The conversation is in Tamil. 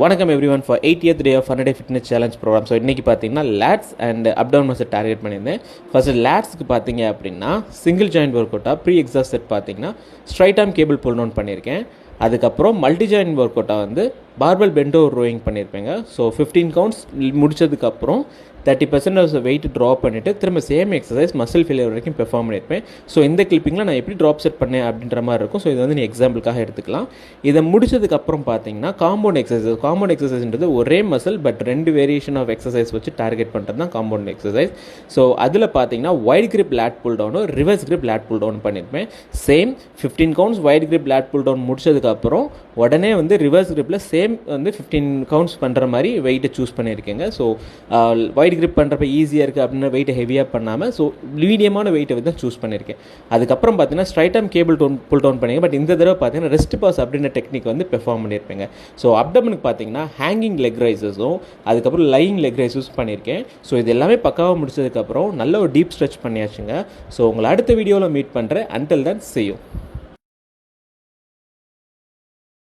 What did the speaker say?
வணக்கம் everyone for 80th day of 100 fitness challenge programme. So இன்றைக்கி பார்த்தீங்கன்னா lats and up down muscle target பண்ணியிருந்தேன். ஃபர்ஸ்ட் லேட்ஸ்க்கு பார்த்தீங்க அப்படின்னா சிங்கிள் ஜாயின்ட் ஒர்க் அவுட்டாக ப்ரீ எக்ஸாஸ்ட் செட் பார்த்தீங்கன்னா straight arm cable pull down பண்ணியிருக்கேன். அதுக்கப்புறம் மல்டி ஜாயின்ட் ஒர்க் அவுட்டாக வந்து பார்பல் பெண்டோ ரோயிங் பண்ணியிருப்பேங்க. ஸோ 15 கவுண்ட்ஸ் முடிச்சதுக்கப்புறம் 30% வெயிட் ட்ராப் பண்ணிவிட்டு திரும்ப சேம் எக்ஸசைஸ் மசில் ஃபெயிலியர் வரைக்கும் பெர்ஃபார்ம் பண்ணியிருப்பேன். ஸோ இந்த கிளிப்பிங்கில் நான் எப்படி ட்ராப் செட் பண்ணேன் அப்படின்ற மாதிரி இருக்கும். ஸோ இது வந்து நீ எக்ஸாம்பிளுக்காக எடுத்துக்கலாம். இதை முடிச்சதுக்கப்புறம் பார்த்தீங்கன்னா காம்பவுண்ட் எக்ஸசைஸ்ன்றது ஒரே muscle but 2 variation of exercise வச்சு டார்கெட் பண்ணுறது தான் காம்பவுண்ட் எக்ஸசைஸ். ஸோ அதில் பார்த்தீங்கன்னா வைட் கிரிப் லேட் புல் டவுனும் reverse grip lat pull down பண்ணியிருப்பேன். Same 15 counts wide grip lat pull down முடிச்சதுக்கப்புறம் உடனே வந்து ரிவர்ஸ் கிரிப்பில் சேம் வந்து 15 கவுண்ட்ஸ் பண்ணுற மாதிரி வெயிட்டை சூஸ் பண்ணியிருக்கேங்க. ஸோ வைட் கிரிப் பண்ணுறப்ப ஈஸியாக இருக்குது அப்படின்னு வெயிட்டை ஹெவியாக பண்ணாமல் ஸோ மீடியமான வெயிட்டை வந்து தான் சூஸ் பண்ணியிருக்கேன். அதுக்கப்புறம் பார்த்தீங்கன்னா straight arm cable pull down பண்ணியிருக்கேன். பட் இந்த தடவை பார்த்தீங்கன்னா ரெஸ்ட் பாஸ் அப்படின்ற டெக்னிக் வந்து பெர்ஃபார்ம் பண்ணியிருப்பேங்க. ஸோ அப்டமனுக்கு பார்த்தீங்கன்னா ஹேங்கிங் லெக் ரைசஸும் அதுக்கப்புறம் லையிங் லெக் ரைஸஸ் பண்ணியிருக்கேன். ஸோ இது எல்லாமே பக்காவாக முடிச்சதுக்கப்புறம் நல்ல ஒரு டீப் ஸ்ட்ரெச் பண்ணியாச்சுங்க. ஸோ உங்களை அடுத்த வீடியோவில் மீட் பண்ணுறேன். Until then see you.